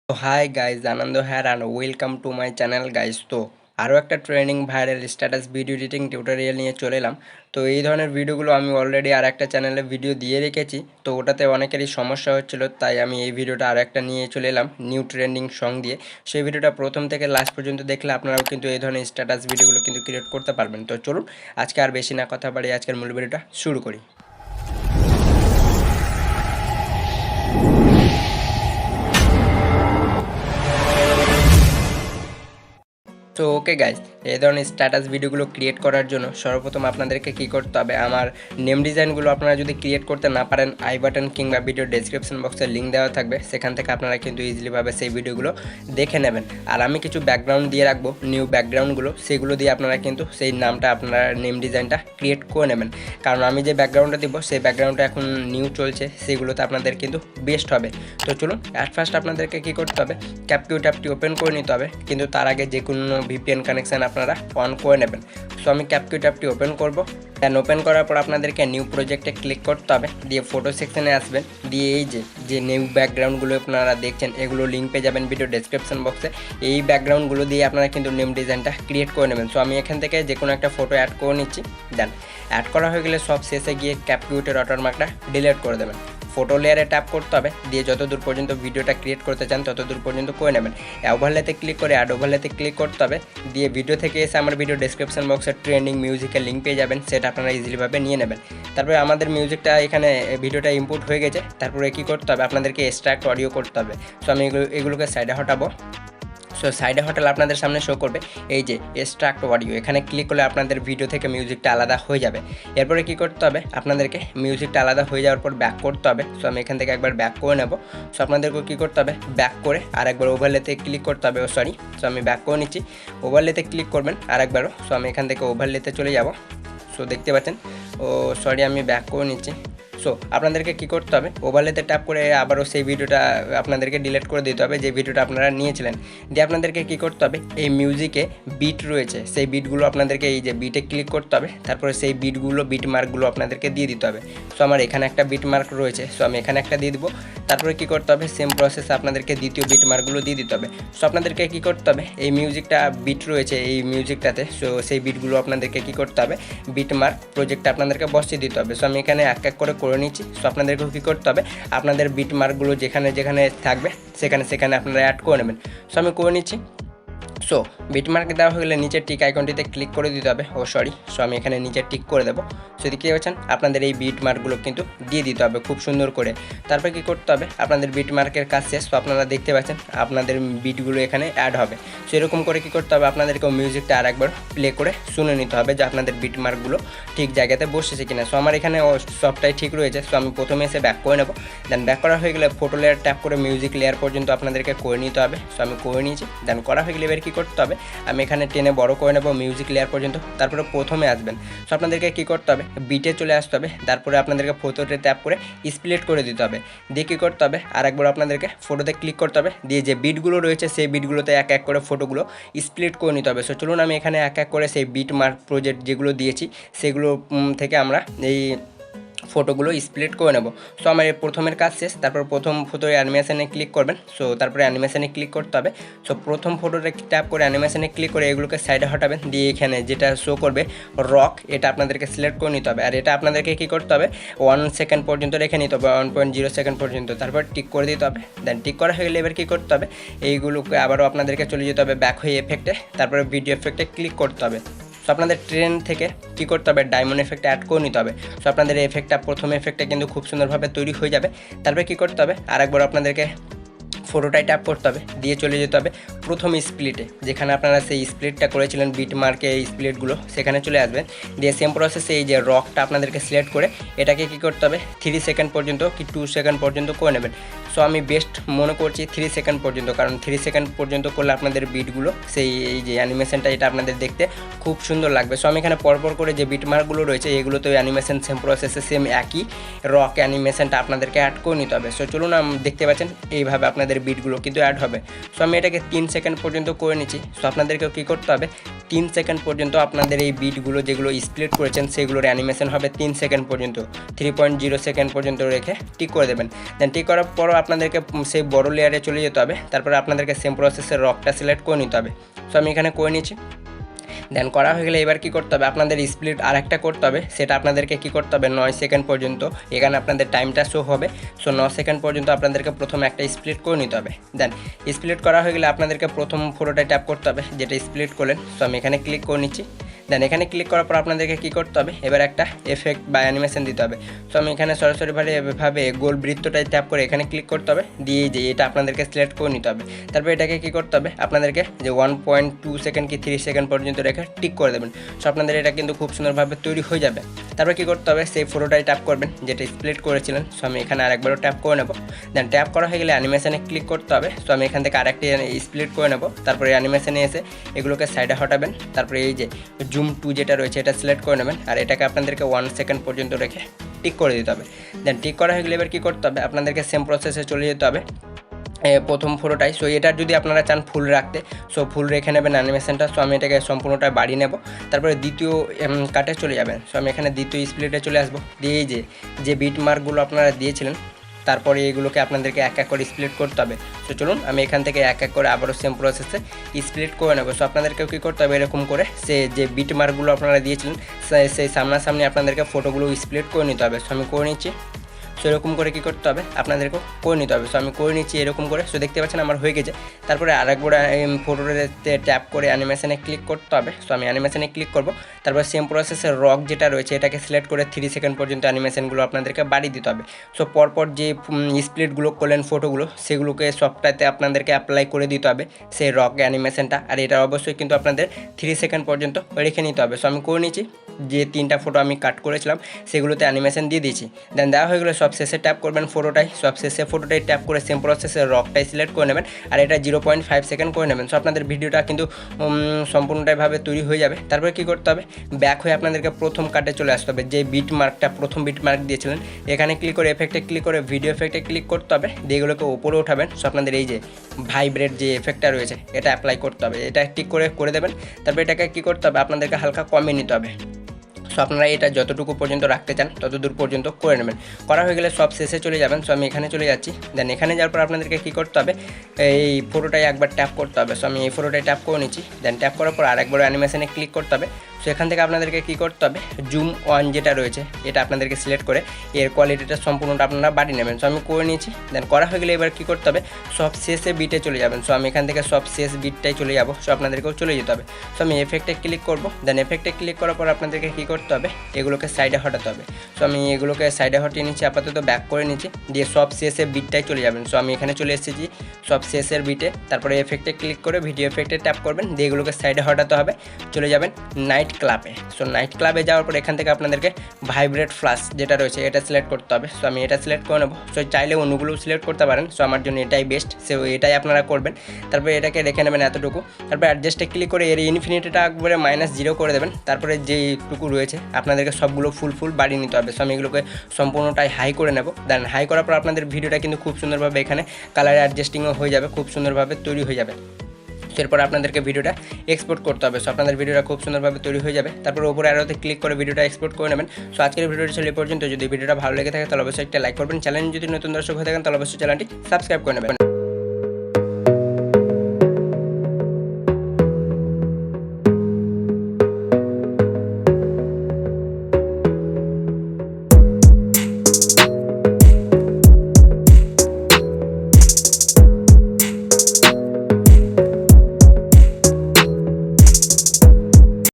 তো hi guys, আনন্দ হ্যার and welcome to my channel guys. তো আরও একটা training viral status video editing tutorial নিয়ে চলে এলাম। তো এই ধরনের ভিডিওগুলো আমি অলরেডি আর একটা চ্যানেলে ভিডিও দিয়ে রেখেছি, তো ওটাতে অনেকেরই সমস্যা হচ্ছিল, তাই আমি এই ভিডিওটা আর একটা নিয়ে চলে এলাম নিউ ট্রেন্ডিং সং দিয়ে। সেই ভিডিওটা প্রথম থেকে লাস্ট পর্যন্ত দেখলে আপনারাও কিন্তু এই ধরনের স্ট্যাটাস ভিডিওগুলো কিন্তু ক্রিয়েট করতে পারবেন। তো চলুন আজকে আর বেশি না কথা বাড়িয়ে আজকের মূল ভিডিওটা শুরু করি। তো ওকে গাইজ, এই ধরনের স্ট্যাটাস ভিডিওগুলো ক্রিয়েট করার জন্য সর্বপ্রথম আপনাদেরকে কী করতে হবে, আমার নেম ডিজাইনগুলো আপনারা যদি ক্রিয়েট করতে না পারেন, আই বাটন কিংবা ভিডিও ডেসক্রিপশন বক্সে লিঙ্ক দেওয়া থাকবে, সেখান থেকে আপনারা কিন্তু ইজিলিভাবে সেই ভিডিওগুলো দেখে নেবেন। আর আমি কিছু ব্যাকগ্রাউন্ড দিয়ে রাখবো, নিউ ব্যাকগ্রাউন্ডগুলো, সেগুলো দিয়ে আপনারা কিন্তু সেই নামটা আপনারা নেম ডিজাইনটা ক্রিয়েট করে নেবেন। কারণ আমি যে ব্যাকগ্রাউন্ডটা দিব সেই ব্যাকগ্রাউন্ডটা এখন নিউ চলছে, সেগুলোতে আপনাদের কিন্তু বেস্ট হবে। তো চলুন, অ্যাট ফার্স্ট আপনাদেরকে কী করতে হবে, ক্যাপকিউট অ্যাপটি ওপেন করে নিতে হবে, কিন্তু তার আগে যে কোনো VPN কানেকশান আপনারা অন করে নেবেন। সো আমি ক্যাপকিউট অ্যাপটি ওপেন করব। দেন ওপেন করার পর আপনাদেরকে নিউ প্রজেক্টে ক্লিক করতে হবে, দিয়ে ফটো সেকশনে আসবেন, দিয়ে এই যে নিউ ব্যাকগ্রাউন্ডগুলো আপনারা দেখছেন এগুলো লিঙ্ক পেয়ে যাবেন ভিডিও ডেসক্রিপশন বক্সে। এই ব্যাকগ্রাউন্ডগুলো দিয়ে আপনারা কিন্তু নেম ডিজাইনটা ক্রিয়েট করে নেবেন। সো আমি এখান থেকে যে কোনো একটা ফটো অ্যাড করে নিচ্ছি। দেন অ্যাড করা হয়ে গেলে সব শেষে গিয়ে ক্যাপকিউটের ওয়াটারমার্কটা ডিলিট করে দেবেন। ফটো লেয়ারে ট্যাপ করতে হবে, দিয়ে যতদূর পর্যন্ত ভিডিওটা ক্রিয়েট করতে চান ততদূর পর্যন্ত করে নেবেন। ওভারলেতে ক্লিক করে অ্যাড ওভারলেতে ক্লিক করতে হবে, দিয়ে ভিডিও থেকে এসে আমার ভিডিও ডেসক্রিপশন বক্সে ট্রেন্ডিং মিউজিকের লিঙ্ক পেয়ে যাবেন, সেটা আপনারা ইজিলিভাবে নিয়ে নেবেন। তারপরে আমাদের মিউজিকটা এখানে ভিডিওটা ইম্পোর্ট হয়ে গেছে। তারপরে কী করতে হবে, আপনাদেরকে এক্সট্রাক্ট অডিও করতে হবে। সো আমি এগুলোকে সাইডে হটাবো। সো সাইডে হটালে আপনাদের সামনে শো করবে এই যে এক্সট্রাক্ট অডিও, এখানে ক্লিক করলে আপনাদের ভিডিও থেকে মিউজিকটা আলাদা হয়ে যাবে। এরপরে কী করতে হবে, আপনাদেরকে মিউজিকটা আলাদা হয়ে যাওয়ার পর ব্যাক করতে হবে। সো আমি এখান থেকে একবার ব্যাক করে নেব। সো আপনাদেরকে কী করতে হবে, ব্যাক করে আর একবার ওভারলেতে ক্লিক করতে হবে। সো আমি ব্যাক করে নিচ্ছি, ওভারলেতে ক্লিক করবেন আর একবারও। সো আমি এখান থেকে ওভারলেতে চলে যাব। সো দেখতে পাচ্ছেন, আমি ব্যাক করে নিচ্ছি। সো আপনাদেরকে কী করতে হবে, ওভারলেতে ট্যাপ করে আবারও সেই ভিডিওটা আপনাদেরকে ডিলিট করে দিতে হবে যে ভিডিওটা আপনারা নিয়েছিলেন। দিয়ে আপনাদেরকে কী করতে হবে, এই মিউজিকে বিট রয়েছে সেই বিটগুলো আপনাদেরকে এই যে বিটে ক্লিক করতে হবে। তারপরে সেই বিট মার্কগুলো আপনাদেরকে দিয়ে দিতে হবে। সো আমার এখানে একটা বিট মার্ক রয়েছে, সো আমি এখানে একটা দিয়ে দেবো। তারপরে কী করতে হবে, সেম প্রসেসে আপনাদেরকে দ্বিতীয় বিট মার্কগুলো দিয়ে দিতে হবে। সো আপনাদেরকে কী করতে হবে, এই মিউজিকটা বিট রয়েছে এই মিউজিকটাতে, সো সেই বিটগুলো আপনাদেরকে কী করতে হবে, বিট মার্ক প্রজেক্টটা আপনাদেরকে বসিয়ে দিতে হবে। সো আমি এখানে এক এক করে নিচ্ছি। সো আপনাদেরকেও কী করতে হবে, আপনাদের বিট মার্কগুলো যেখানে যেখানে থাকবে সেখানে আপনারা অ্যাড করে নেবেন। সো আমি করে নিচ্ছি। সো বিটমার্ক দেওয়া হয়ে গেলে নিচের টিক আইকনটিতে ক্লিক করে দিতে হবে। সো আমি এখানে নিচে টিক করে দেবো। সো দেখতে পাচ্ছেন আপনাদের এই বিটমার্কগুলো কিন্তু দিয়ে দিতে হবে খুব সুন্দর করে। তারপর কী করতে হবে, আপনাদের বিটমার্কের কাজ শেষ। তো আপনারা দেখতে পাচ্ছেন আপনাদের বিটগুলো এখানে অ্যাড হবে। সো এরকম করে কী করতে হবে, আপনাদেরকেও মিউজিকটা আর একবার প্লে করে শুনে নিতে হবে যে আপনাদের বিটমার্কগুলো ঠিক জায়গাতে বসেছে কিনা। সো আমার এখানে সবটাই ঠিক রয়েছে। সো আমি প্রথমে এসে ব্যাক করে নেব। দেন ব্যাক করা হয়ে গেলে ফটো লেয়ার ট্যাপ করে মিউজিক লেয়ার পর্যন্ত আপনাদেরকে করে নিতে হবে। সো আমি করে নিয়েছি। দেন করা হয়ে গেলে এবার কী করতে হবে, আমি এখানে টেনে বড় করে নেব মিউজিক লেয়ার পর্যন্ত। তারপরে প্রথমে আসবেন। সো আপনাদেরকে কী করতে হবে, বিটে চলে আসতে হবে। তারপরে আপনাদেরকে ফটোতে ট্যাপ করে স্প্লিট করে দিতে হবে। দিয়ে কী করতে হবে, আরেকবার আপনাদেরকে ফটোতে ক্লিক করতে হবে, দিয়ে যে বিটগুলো রয়েছে সেই বিটগুলোতে এক এক করে ফটোগুলো স্প্লিট করে নিতে হবে। সো চলুন আমি এখানে এক এক করে সেই বিট মার্ক প্রজেক্ট যেগুলো দিয়েছি সেগুলো থেকে আমরা এই ফটোগুলো স্প্লিট করে নেব। সো আমার এই প্রথমের কাজ শেষ। তারপর প্রথম ফটোর অ্যানিমেশনে ক্লিক করবেন। সো তারপরে অ্যানিমেশনে ক্লিক করতে হবে। সো প্রথম ফটোতে ট্যাপ করে অ্যানিমেশনে ক্লিক করে এগুলোকে সাইডে হটাবেন, দিয়ে এখানে যেটা শো করবে রক, এটা আপনাদেরকে সিলেক্ট করে নিতে হবে। আর এটা আপনাদেরকে কী করতে হবে, 1 সেকেন্ড পর্যন্ত রেখে নিতে হবে, 1.0 সেকেন্ড পর্যন্ত। তারপর টিক করে দিতে হবে। দেন টিক করা হয়ে গেলে এবার কী করতে হবে, এইগুলোকে আবারও আপনাদেরকে চলে যেতে হবে ব্যাক হয়ে এফেক্টে। তারপরে ভিডিও এফেক্টে ক্লিক করতে হবে। সো আপনাদের ট্রেন্ড থেকে কী করতে হবে, ডায়মন্ড এফেক্টটা অ্যাড করে নিতে হবে। সো আপনাদের এই এফেক্টটা প্রথম এফেক্টটা কিন্তু খুব সুন্দরভাবে তৈরি হয়ে যাবে। তারপরে কী করতে হবে, আরেকবার আপনাদেরকে ফটোটাই ট্যাপ করতে হবে, দিয়ে চলে যেতে হবে প্রথম স্প্লিটে, যেখানে আপনারা সেই স্প্লিটটা করেছিলেন বিট মার্কে এই স্প্লিটগুলো, সেখানে চলে আসবেন। দিয়ে সেম প্রসেসে এই যে রকটা আপনাদেরকে সিলেক্ট করে এটাকে কী করতে হবে, 3 সেকেন্ড পর্যন্ত কি 2 সেকেন্ড পর্যন্ত করে নেবেন। সো আমি বেস্ট মনে করছি 3 সেকেন্ড পর্যন্ত, কারণ 3 সেকেন্ড পর্যন্ত করলে আপনাদের বিটগুলো সেই এই যে অ্যানিমেশনটা এটা আপনাদের দেখতে খুব সুন্দর লাগবে। সো আমি এখানে পরপর করে যে বিট মার্কগুলো রয়েছে এগুলো তো অ্যানিমেশন সেম প্রসেসে সেম একই রক অ্যানিমেশনটা আপনাদেরকে অ্যাড করে নিতে হবে। সো চলুন দেখতে পাচ্ছেন এইভাবে আপনাদের বিটগুলো কিন্তু অ্যাড হবে। সো আমি এটাকে 3 সেকেন্ড পর্যন্ত করে নিচ্ছি। সো আপনাদেরকেও কী করতে হবে 3 সেকেন্ড পর্যন্ত আপনাদের এই বিটগুলো যেগুলো স্প্লিট করেছেন সেগুলোর অ্যানিমেশন হবে 3 সেকেন্ড পর্যন্ত, 3.0 সেকেন্ড পর্যন্ত রেখে টিক করে দেবেন। দেন টিক করার পরও আপনাদেরকে সেই বড় লেয়ারে চলে যেতে হবে। তারপরে আপনাদেরকে সেম প্রসেসের রকটা সিলেক্ট করে নিতে হবে। সো আমি এখানে করে নিচ্ছি। দেন করা হয়ে গেলে এবার কী করতে হবে, আপনাদের স্প্লিট আরেকটা করতে হবে। সেটা আপনাদেরকে কী করতে হবে 9 সেকেন্ড পর্যন্ত, এখানে আপনাদের টাইমটা শো হবে। সো 9 সেকেন্ড পর্যন্ত আপনাদেরকে প্রথমে একটা স্প্লিট করে নিতে হবে। দেন স্প্লিট করা হয়ে গেলে আপনাদেরকে প্রথম ফটোটায় ট্যাপ করতে হবে যেটা স্প্লিট করলেন। সো আমি এখানে ক্লিক করে নিচ্ছি। দেন এখানে ক্লিক করার পর আপনাদেরকে কী করতে হবে, এবার একটা এফেক্ট বা অ্যানিমেশন দিতে হবে। সো আমি এখানে সরাসরিভাবে এভাবে গোল বৃত্তটায় ট্যাপ করে এখানে ক্লিক করতে হবে, দিয়ে যে এটা আপনাদেরকে সিলেক্ট করে নিতে হবে। তারপর এটাকে কী করতে হবে, আপনাদেরকে যে 1.2 সেকেন্ড কি 3 সেকেন্ড পর্যন্ত রেখে টিক করে দেবেন। সো আপনাদের এটা কিন্তু খুব সুন্দরভাবে তৈরি হয়ে যাবে। তারপর কী করতে হবে, সেই ফটোটায় ট্যাপ করবেন যেটা স্প্লিট করেছিলেন। সো আমি এখানে আরেকবারও ট্যাপ করে নেব। দেন ট্যাপ করা হয়ে গেলে অ্যানিমেশনে ক্লিক করতে হবে। সো আমি এখান থেকে আরেকটি স্প্লিট করে নেব। তারপরে অ্যানিমেশনে এসে এগুলোকে সাইডে হটাবেন। তারপরে এই যে জুম টু যেটা রয়েছে এটা সিলেক্ট করে নেবেন, আর এটাকে আপনাদেরকে 1 সেকেন্ড পর্যন্ত রেখে টিক করে দিতে হবে। দেন টিক করা হয়ে গেলে এবার কী করতে হবে, আপনাদেরকে সেম প্রসেসে চলে যেতে হবে প্রথম ফটোটাই। সো এটার যদি আপনারা চান ফুল রাখতে, সো ফুল রেখে নেবেন অ্যানিমেশনটা। সো আমি এটাকে সম্পূর্ণটা বাড়িয়ে নেব। তারপরে দ্বিতীয় কাটে চলে যাবেন। সো আমি এখানে দ্বিতীয় স্প্লিটে চলে আসবো, দিয়ে যে বিট মার্কগুলো আপনারা দিয়েছিলেন তারপরে এগুলোকে আপনাদেরকে এক এক করে স্প্লিট করতে হবে। তো চলুন আমি এখান থেকে এক এক করে আবারও সেম প্রসেসে স্প্লিট করে নেব। সো আপনাদেরকেও কী করতে হবে, এরকম করে সে যে বিট মার্কগুলো আপনারা দিয়েছিলেন সেই সামনাসামনি আপনাদেরকে ফটোগুলো স্প্লিট করে নিতে হবে। সো আমি করে নিচ্ছি। সো এরকম করে কী করতে হবে, আপনাদেরকেও করে নিতে হবে। সো আমি করে নিচ্ছি এরকম করে। সো দেখতে পাচ্ছেন আমার হয়ে গেছে। তারপরে আরেকবার ফটোতে ট্যাপ করে অ্যানিমেশনে ক্লিক করতে হবে। সো আমি অ্যানিমেশনে ক্লিক করব। তারপর সেম প্রসেসের রক যেটা রয়েছে এটাকে সিলেক্ট করে 3 সেকেন্ড পর্যন্ত অ্যানিমেশনগুলো আপনাদেরকে বাড়িয়ে দিতে হবে। সো পরপর যে স্প্লিটগুলো করলেন ফটোগুলো সেগুলোকে সবটাতে আপনাদেরকে অ্যাপ্লাই করে দিতে হবে সেই রক অ্যানিমেশনটা। আর এটা অবশ্যই কিন্তু আপনাদের 3 সেকেন্ড পর্যন্ত রেখে নিতে হবে। সো আমি করে নিচ্ছি। যে 3টা ফটো আমি কাট করেছিলাম সেগুলোতে অ্যানিমেশন দিয়ে দিয়েছি। দেন দেওয়া হয়ে গেলে সব শেষে ট্যাপ করবেন ফটোটাই। সব শেষে ফটোটাই ট্যাপ করে সেম প্রসেসের রকটাই সিলেক্ট করে নেবেন, আর এটা 0.5 সেকেন্ড করে নেবেন। সো আপনাদের ভিডিওটা কিন্তু সম্পূর্ণটাইভাবে তৈরি হয়ে যাবে। তারপরে কী করতে হবে, ব্যাক হয়ে আপনাদেরকে প্রথম কাটে চলে আসতে হবে। যে বিট মার্কটা প্রথম বিট মার্ক দিয়েছিলেন এখানে ক্লিক করে এফেক্টে ক্লিক করে ভিডিও এফেক্টে ক্লিক করতে হবে, দিয়ে এগুলোকে ওপরে উঠাবেন। সো আপনাদের এই যে ভাইব্রেট যে এফেক্টটা রয়েছে এটা অ্যাপ্লাই করতে হবে, এটা ঠিক করে দেবেন। তারপরে এটাকে কী করতে হবে, আপনাদেরকে হালকা কমিয়ে নিতে হবে। সো আপনারা এটা যতটুকু পর্যন্ত রাখতে চান ততদূর পর্যন্ত করে নেবেন। করা হয়ে গেলে সব শেষে চলে যাবেন। সো আমি এখানে চলে যাচ্ছি। দেন এখানে যাওয়ার পর আপনাদেরকে কী করতে হবে, এই ফটোটাই একবার ট্যাপ করতে হবে। সো আমি এই ফটোটাই ট্যাপ করে নিচ্ছি। দেন ট্যাপ করার পর আরেকবার অ্যানিমেশনে ক্লিক করতে হবে। সো এখান থেকে আপনাদেরকে কী করতে হবে, জুম 1 যেটা রয়েছে এটা আপনাদেরকে সিলেক্ট করে এর কোয়ালিটিটা সম্পূর্ণটা আপনারা বাড়িয়ে নেবেন। সো আমি করে নিয়েছি। দেন করা হয়ে গেলে এবার কী করতে হবে, সব শেষে বিটে চলে যাবেন। সো আমি এখান থেকে সব শেষ বিটটাই চলে যাব। সো আপনাদেরকেও চলে যেতে হবে। সো আমি এফেক্টে ক্লিক করব। দেন এফেক্টে ক্লিক করার পর আপনাদেরকে কী করতে হবে, এগুলোকে সাইডে হটাতে হবে। সো আমি এগুলোকে সাইডে হটিয়ে নিচ্ছি, আপাতত ব্যাক করে নিচ্ছি, দিয়ে সব শেষে বিটটাই চলে যাবেন। সো আমি এখানে চলে এসেছি সব শেষের বিটে। তারপরে এফেক্টে ক্লিক করে ভিডিও এফেক্টে ট্যাপ করবেন, দিয়ে এগুলোকে সাইডে হটাতে হবে। চলে যাবেন নাইট ক্লাবে। সো নাইট ক্লাবে যাওয়ার পর এখান থেকে আপনাদেরকে ভাইব্রেট ফ্লাশ যেটা রয়েছে এটা সিলেক্ট করতে হবে। সো আমি এটা সিলেক্ট করে নেব। সো চাইলে অন্যগুলোও সিলেক্ট করতে পারেন। সো আমার জন্য এটাই বেস্ট, সো এটাই আপনারা করবেন। তারপরে এটাকে রেখে নেবেন এতটুকু। তারপরে অ্যাডজাস্টে ক্লিক করে এর ইনফিনিটিটা একবারে -0 করে দেবেন। তারপরে যেইটুকু রয়েছে আপনাদেরকে সবগুলো ফুল বাড়িয়ে নিতে হবে। সো আমি এগুলোকে সম্পূর্ণটাই হাই করে নেব। দেন হাই করার পর আপনাদের ভিডিওটা কিন্তু খুব সুন্দরভাবে এখানে কালার অ্যাডজাস্টিংও হয়ে যাবে, খুব সুন্দরভাবে তৈরি হয়ে যাবে। এরপর আপনাদেরকে ভিডিওটা এক্সপোর্ট করতে হবে। সো আপনাদের ভিডিওটা খুব সুন্দরভাবে তৈরি হয়ে যাবে। তারপর উপরে অ্যারোতে ক্লিক করে ভিডিওটা এক্সপোর্ট করে নেবেন। সো আজকের ভিডিওটি ছিল এই পর্যন্ত। যদি ভিডিওটা ভালো লেগে থাকে তাহলে অবশ্যই একটা লাইক করবেন। চ্যানেল যদি নতুন দর্শক হয়ে থাকেন তাহলে অবশ্যই চ্যানেলটি সাবস্ক্রাইব করে নেবেন।